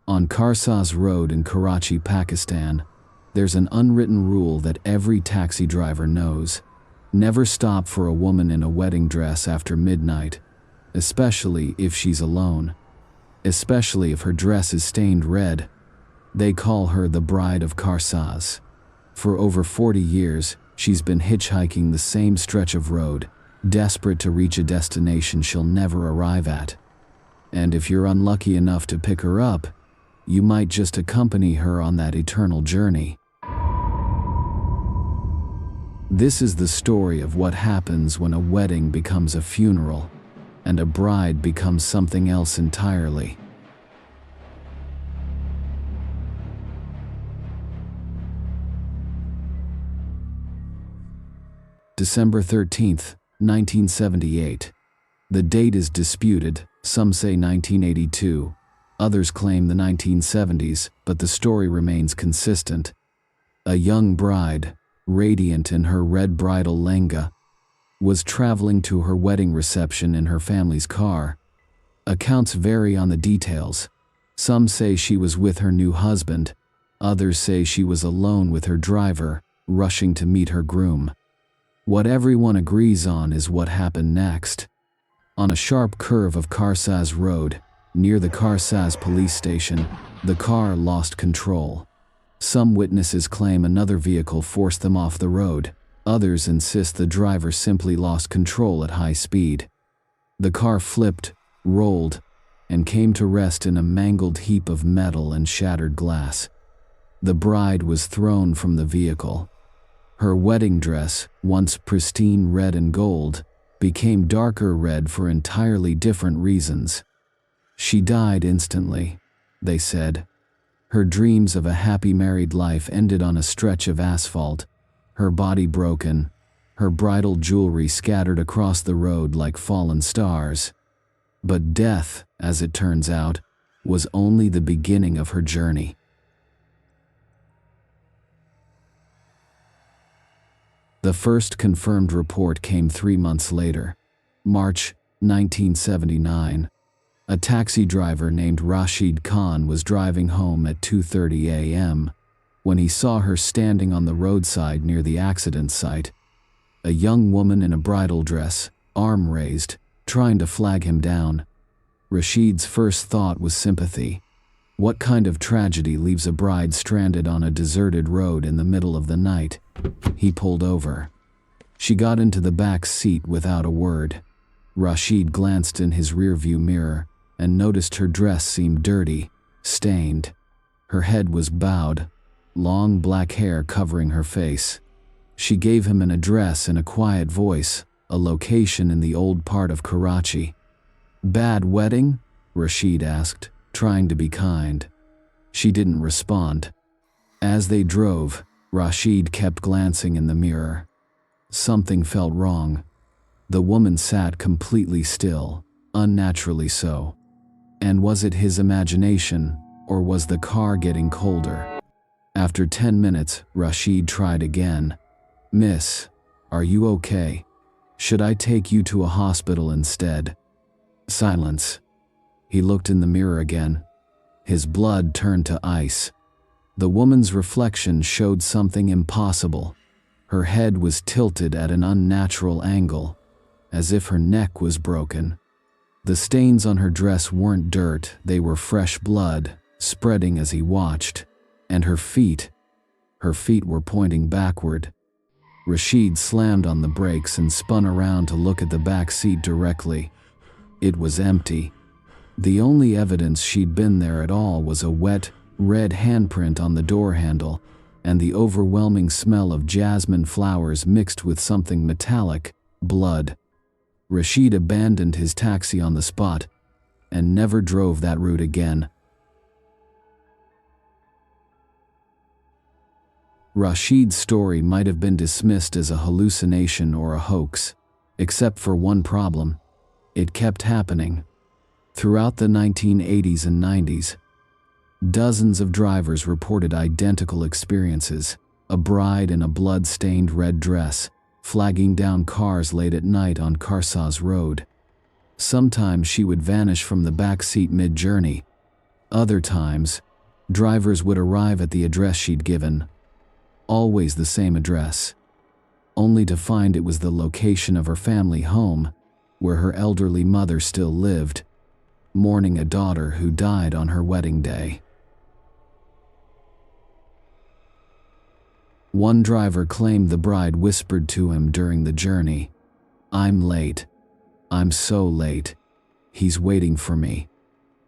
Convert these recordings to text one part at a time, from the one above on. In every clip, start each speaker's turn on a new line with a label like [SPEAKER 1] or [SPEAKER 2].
[SPEAKER 1] On Karsaz Road in Karachi, Pakistan, there's an unwritten rule that every taxi driver knows. Never stop for a woman in a wedding dress after midnight, especially if she's alone. Especially if her dress is stained red. They call her the Bride of Karsaz. For over 40 years, she's been hitchhiking the same stretch of road, desperate to reach a destination she'll never arrive at. And if you're unlucky enough to pick her up, you might just accompany her on that eternal journey. This is the story of what happens when a wedding becomes a funeral, and a bride becomes something else entirely. December 13th, 1978. The date is disputed, some say 1982, others claim the 1970s, but the story remains consistent. A young bride, radiant in her red bridal lehenga, was traveling to her wedding reception in her family's car. Accounts vary on the details. Some say she was with her new husband, others say she was alone with her driver, rushing to meet her groom. What everyone agrees on is what happened next. On a sharp curve of Karsaz Road, near the Karsaz police station, the car lost control. Some witnesses claim another vehicle forced them off the road. Others insist the driver simply lost control at high speed. The car flipped, rolled, and came to rest in a mangled heap of metal and shattered glass. The bride was thrown from the vehicle. Her wedding dress, once pristine red and gold, became darker red for entirely different reasons. She died instantly, they said. Her dreams of a happy married life ended on a stretch of asphalt, her body broken, her bridal jewelry scattered across the road like fallen stars. But death, as it turns out, was only the beginning of her journey. The first confirmed report came 3 months later, March 1979. A taxi driver named Rashid Khan was driving home at 2:30 a.m. when he saw her standing on the roadside near the accident site. A young woman in a bridal dress, arm raised, trying to flag him down. Rashid's first thought was sympathy. What kind of tragedy leaves a bride stranded on a deserted road in the middle of the night? He pulled over. She got into the back seat without a word. Rashid glanced in his rearview mirror and noticed her dress seemed dirty, stained. Her head was bowed, long black hair covering her face. She gave him an address in a quiet voice, a location in the old part of Karachi. "Bad wedding?" Rashid asked, trying to be kind. She didn't respond. As they drove, Rashid kept glancing in the mirror. Something felt wrong. The woman sat completely still, unnaturally so. And was it his imagination, or was the car getting colder? After 10 minutes, Rashid tried again. "Miss, are you okay? Should I take you to a hospital instead?" Silence. He looked in the mirror again. His blood turned to ice. The woman's reflection showed something impossible. Her head was tilted at an unnatural angle, as if her neck was broken. The stains on her dress weren't dirt, they were fresh blood, spreading as he watched. And her feet were pointing backward. Rashid slammed on the brakes and spun around to look at the back seat directly. It was empty. The only evidence she'd been there at all was a wet, red handprint on the door handle, and the overwhelming smell of jasmine flowers mixed with something metallic, blood. Rashid abandoned his taxi on the spot and never drove that route again. Rashid's story might have been dismissed as a hallucination or a hoax, except for one problem. It kept happening. Throughout the 1980s and 90s, dozens of drivers reported identical experiences, a bride in a blood-stained red dress, flagging down cars late at night on Karsaz Road. Sometimes she would vanish from the back seat mid-journey. Other times, drivers would arrive at the address she'd given, always the same address, only to find it was the location of her family home, where her elderly mother still lived, mourning a daughter who died on her wedding day. One driver claimed the bride whispered to him during the journey, "I'm late. I'm so late. He's waiting for me."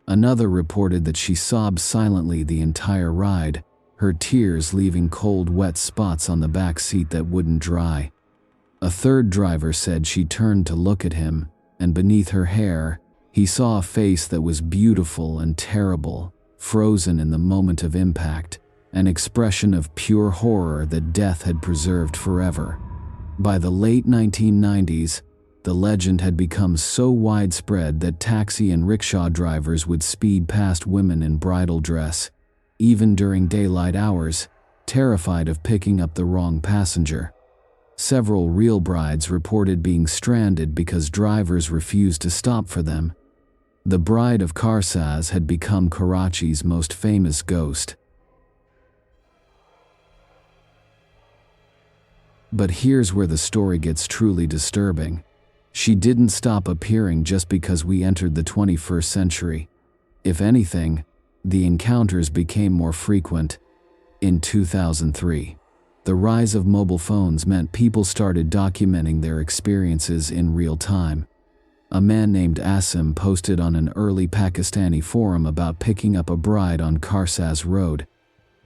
[SPEAKER 1] Another reported that she sobbed silently the entire ride, her tears leaving cold, wet spots on the back seat that wouldn't dry. A third driver said she turned to look at him, and beneath her hair, he saw a face that was beautiful and terrible, frozen in the moment of impact, an expression of pure horror that death had preserved forever. By the late 1990s, the legend had become so widespread that taxi and rickshaw drivers would speed past women in bridal dress, even during daylight hours, terrified of picking up the wrong passenger. Several real brides reported being stranded because drivers refused to stop for them. The Bride of Karsaz had become Karachi's most famous ghost. But here's where the story gets truly disturbing. She didn't stop appearing just because we entered the 21st century. If anything, the encounters became more frequent. In 2003, the rise of mobile phones meant people started documenting their experiences in real time. A man named Asim posted on an early Pakistani forum about picking up a bride on Karsaz Road.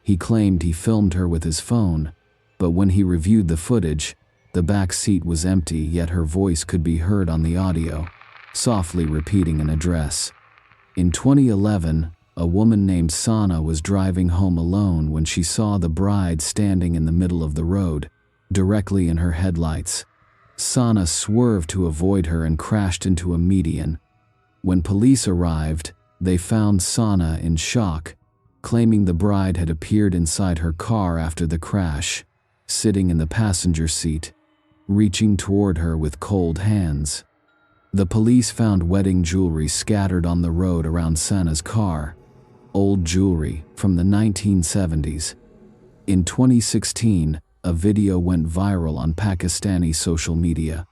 [SPEAKER 1] He claimed he filmed her with his phone, but when he reviewed the footage, the back seat was empty, yet her voice could be heard on the audio, softly repeating an address. In 2011, a woman named Sana was driving home alone when she saw the bride standing in the middle of the road, directly in her headlights. Sana swerved to avoid her and crashed into a median. When police arrived, they found Sana in shock, claiming the bride had appeared inside her car after the crash, sitting in the passenger seat, reaching toward her with cold hands. The police found wedding jewelry scattered on the road around Sana's car, old jewelry from the 1970s. In 2016, a video went viral on Pakistani social media.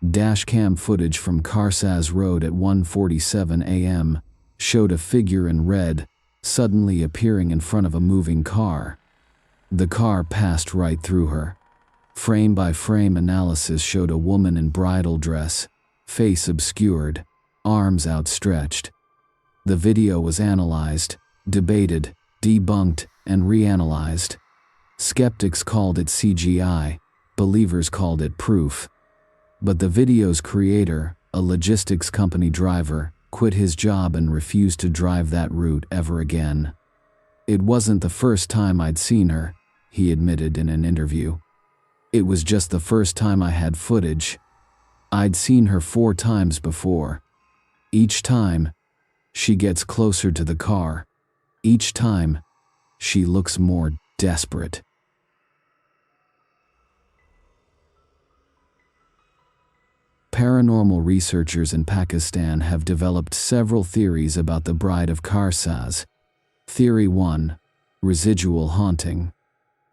[SPEAKER 1] Dashcam footage from Karsaz Road at 1:47 a.m. showed a figure in red suddenly appearing in front of a moving car. The car passed right through her. Frame-by-frame analysis showed a woman in bridal dress, face obscured, arms outstretched. The video was analyzed, debated, debunked, and reanalyzed. Skeptics called it CGI, believers called it proof. But the video's creator, a logistics company driver, quit his job and refused to drive that route ever again. "It wasn't the first time I'd seen her," he admitted in an interview. "It was just the first time I had footage. I'd seen her 4 times before. Each time, she gets closer to the car. Each time, she looks more desperate." Paranormal researchers in Pakistan have developed several theories about the Bride of Karsaz. Theory 1. Residual haunting.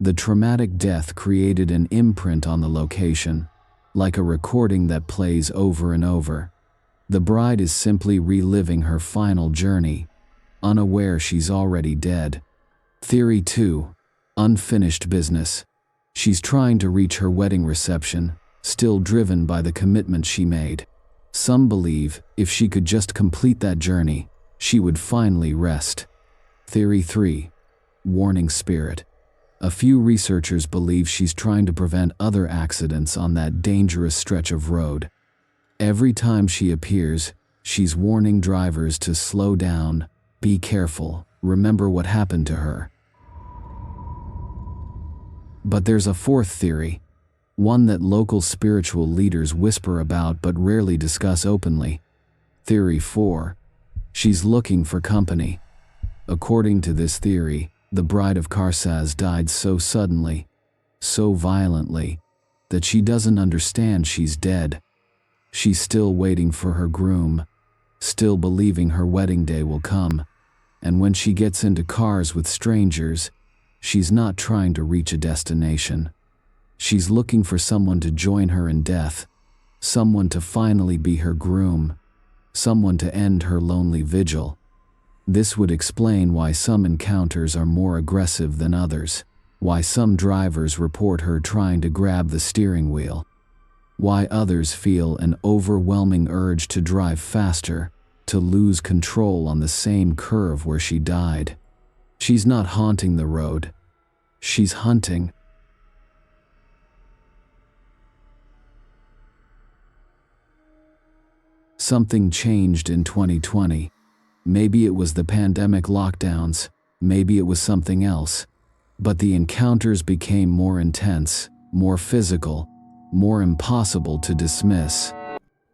[SPEAKER 1] The traumatic death created an imprint on the location, like a recording that plays over and over. The bride is simply reliving her final journey, unaware she's already dead. Theory 2. Unfinished business. She's trying to reach her wedding reception, still driven by the commitment she made. Some believe if she could just complete that journey, she would finally rest. Theory 3. Warning spirit. A few researchers believe she's trying to prevent other accidents on that dangerous stretch of road. Every time she appears, she's warning drivers to slow down, be careful, remember what happened to her. But there's a fourth theory, one that local spiritual leaders whisper about but rarely discuss openly. Theory 4. She's looking for company. According to this theory, the Bride of Karsaz died so suddenly, so violently, that she doesn't understand she's dead. She's still waiting for her groom, still believing her wedding day will come, And when she gets into cars with strangers, she's not trying to reach a destination. She's looking for someone to join her in death, someone to finally be her groom, someone to end her lonely vigil. This would explain why some encounters are more aggressive than others, why some drivers report her trying to grab the steering wheel, why others feel an overwhelming urge to drive faster, to lose control on the same curve where she died. She's not haunting the road. She's hunting. Something changed in 2020. Maybe it was the pandemic lockdowns, maybe it was something else. But the encounters became more intense, more physical, more impossible to dismiss.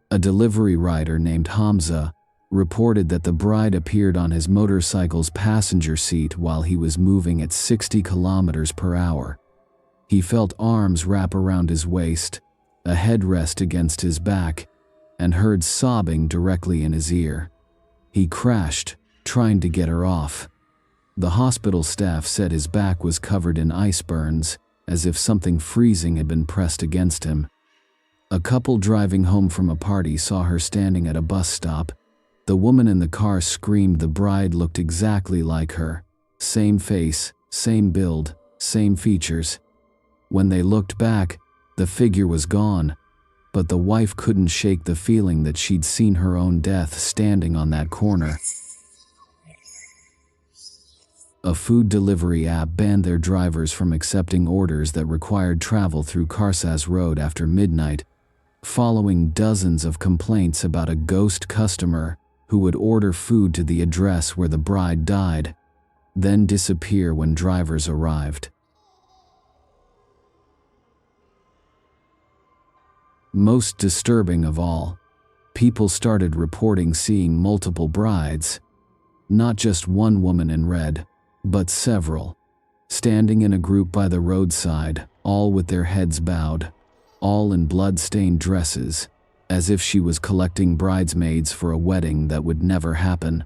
[SPEAKER 1] A delivery rider named Hamza reported that the bride appeared on his motorcycle's passenger seat while he was moving at 60 kilometers per hour. He felt arms wrap around his waist, a headrest against his back, and heard sobbing directly in his ear. He crashed, trying to get her off. The hospital staff said his back was covered in ice burns, as if something freezing had been pressed against him. A couple driving home from a party saw her standing at a bus stop. The woman in the car screamed the bride looked exactly like her. Same face, same build, same features. When they looked back, the figure was gone, but the wife couldn't shake the feeling that she'd seen her own death standing on that corner. A food delivery app banned their drivers from accepting orders that required travel through Karsaz Road after midnight, following dozens of complaints about a ghost customer who would order food to the address where the bride died, then disappear when drivers arrived. Most disturbing of all, people started reporting seeing multiple brides, not just one woman in red, but several, standing in a group by the roadside, all with their heads bowed, all in blood-stained dresses, as if she was collecting bridesmaids for a wedding that would never happen.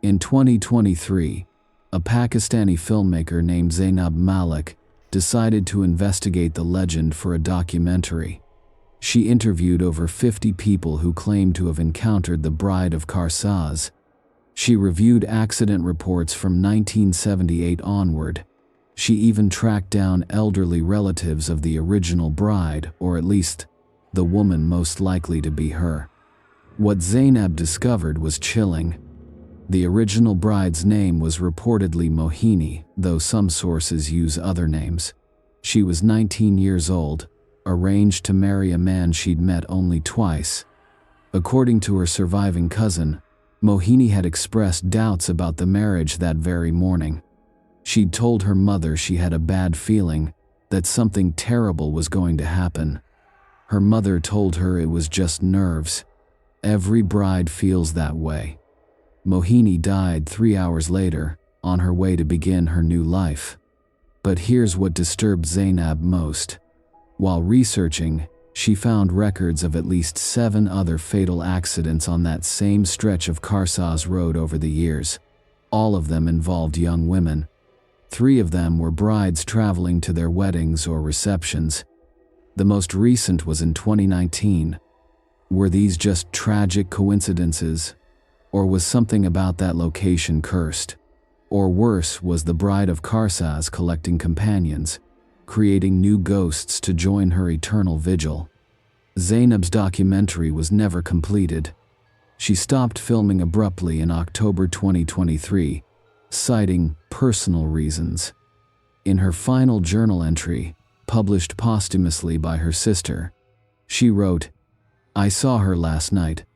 [SPEAKER 1] In 2023, a Pakistani filmmaker named Zainab Malik decided to investigate the legend for a documentary. She interviewed over 50 people who claimed to have encountered the Bride of Karsaz. She reviewed accident reports from 1978 onward. She even tracked down elderly relatives of the original bride, or at least the woman most likely to be her. What Zainab discovered was chilling. The original bride's name was reportedly Mohini, though some sources use other names. She was 19 years old, arranged to marry a man she'd met only twice. According to her surviving cousin, Mohini had expressed doubts about the marriage that very morning. She'd told her mother she had a bad feeling, that something terrible was going to happen. Her mother told her it was just nerves. Every bride feels that way. Mohini died 3 hours later, on her way to begin her new life. But here's what disturbed Zainab most. While researching, she found records of at least 7 other fatal accidents on that same stretch of Karsaz Road over the years. All of them involved young women. 3 of them were brides traveling to their weddings or receptions. The most recent was in 2019. Were these just tragic coincidences? Or was something about that location cursed? Or worse, was the Bride of Karsaz collecting companions, creating new ghosts to join her eternal vigil? Zainab's documentary was never completed. She stopped filming abruptly in October 2023, citing personal reasons. In her final journal entry, published posthumously by her sister, she wrote, "I saw her last night.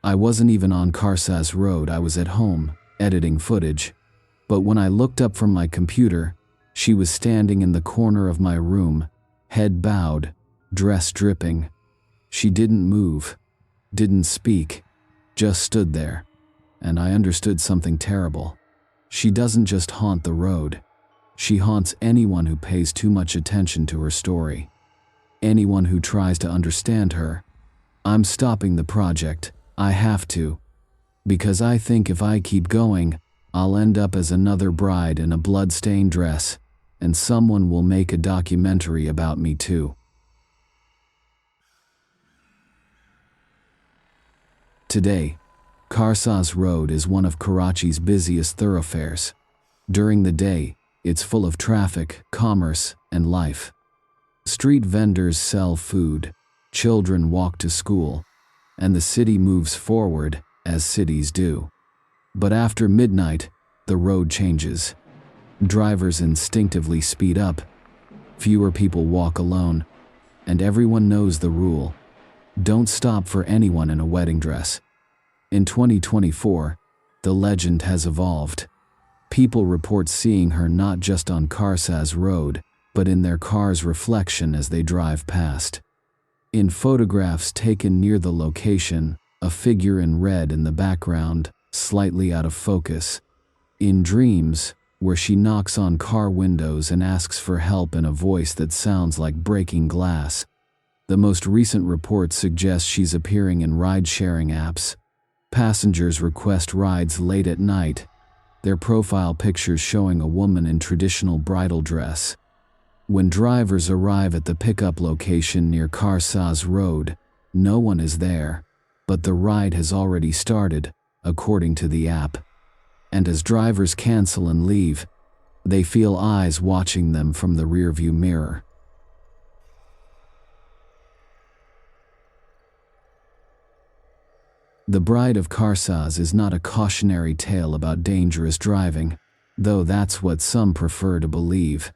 [SPEAKER 1] I wasn't even on Karsaz Road, I was at home, editing footage. But when I looked up from my computer, she was standing in the corner of my room, head bowed, dress dripping. She didn't move, didn't speak, just stood there. And I understood something terrible. She doesn't just haunt the road. She haunts anyone who pays too much attention to her story. Anyone who tries to understand her. I'm stopping the project. I have to. Because I think if I keep going, I'll end up as another bride in a blood-stained dress, and someone will make a documentary about me too. Today, Karsaz Road is one of Karachi's busiest thoroughfares. During the day, it's full of traffic, commerce, and life. Street vendors sell food, children walk to school, and the city moves forward, as cities do. But after midnight, the road changes. Drivers instinctively speed up, fewer people walk alone, and everyone knows the rule: don't stop for anyone in a wedding dress. In 2024, the legend has evolved. People report seeing her not just on Karsaz Road, but in their car's reflection as they drive past. In photographs taken near the location, a figure in red in the background, slightly out of focus. In dreams, where she knocks on car windows and asks for help in a voice that sounds like breaking glass. The most recent reports suggest she's appearing in ride-sharing apps. Passengers request rides late at night, their profile pictures showing a woman in traditional bridal dress. When drivers arrive at the pickup location near Karsaz Road, no one is there, but the ride has already started, according to the app. And as drivers cancel and leave, they feel eyes watching them from the rearview mirror. The Bride of Karsaz is not a cautionary tale about dangerous driving, though that's what some prefer to believe.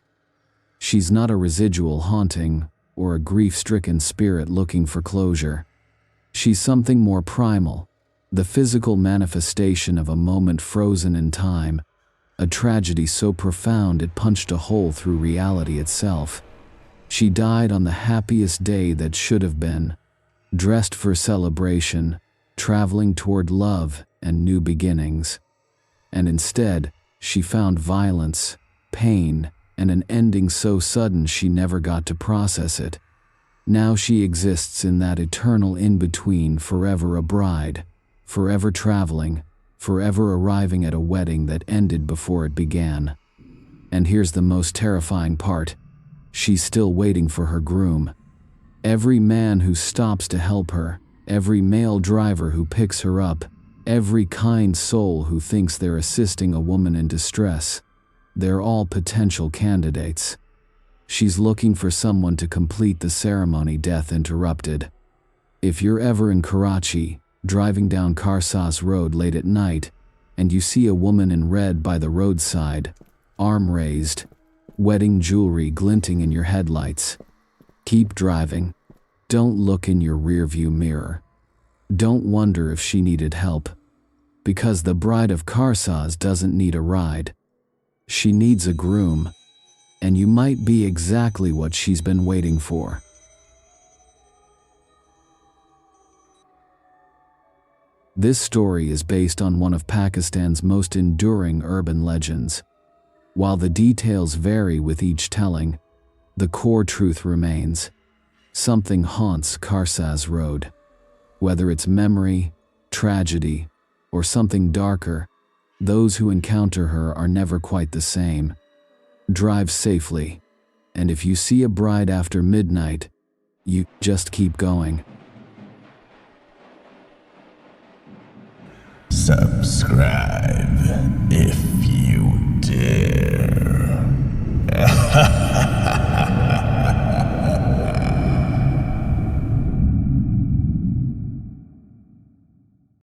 [SPEAKER 1] She's not a residual haunting or a grief-stricken spirit looking for closure. She's something more primal, the physical manifestation of a moment frozen in time, a tragedy so profound it punched a hole through reality itself. She died on the happiest day that should have been, dressed for celebration, traveling toward love and new beginnings. And instead, she found violence, pain, and an ending so sudden she never got to process it. Now she exists in that eternal in-between, forever a bride, forever traveling, forever arriving at a wedding that ended before it began. And here's the most terrifying part: she's still waiting for her groom. Every man who stops to help her, every male driver who picks her up, every kind soul who thinks they're assisting a woman in distress, they're all potential candidates. She's looking for someone to complete the ceremony death interrupted. If you're ever in Karachi, driving down Karsaz Road late at night, and you see a woman in red by the roadside, arm raised, wedding jewelry glinting in your headlights, keep driving. Don't look in your rearview mirror. Don't wonder if she needed help. Because the Bride of Karsaz doesn't need a ride. She needs a groom. And you might be exactly what she's been waiting for. This story is based on one of Pakistan's most enduring urban legends. While the details vary with each telling, the core truth remains. Something haunts Karsaz Road. Whether it's memory, tragedy, or something darker, those who encounter her are never quite the same. Drive safely, and if you see a bride after midnight, you just keep going.
[SPEAKER 2] Subscribe if you dare.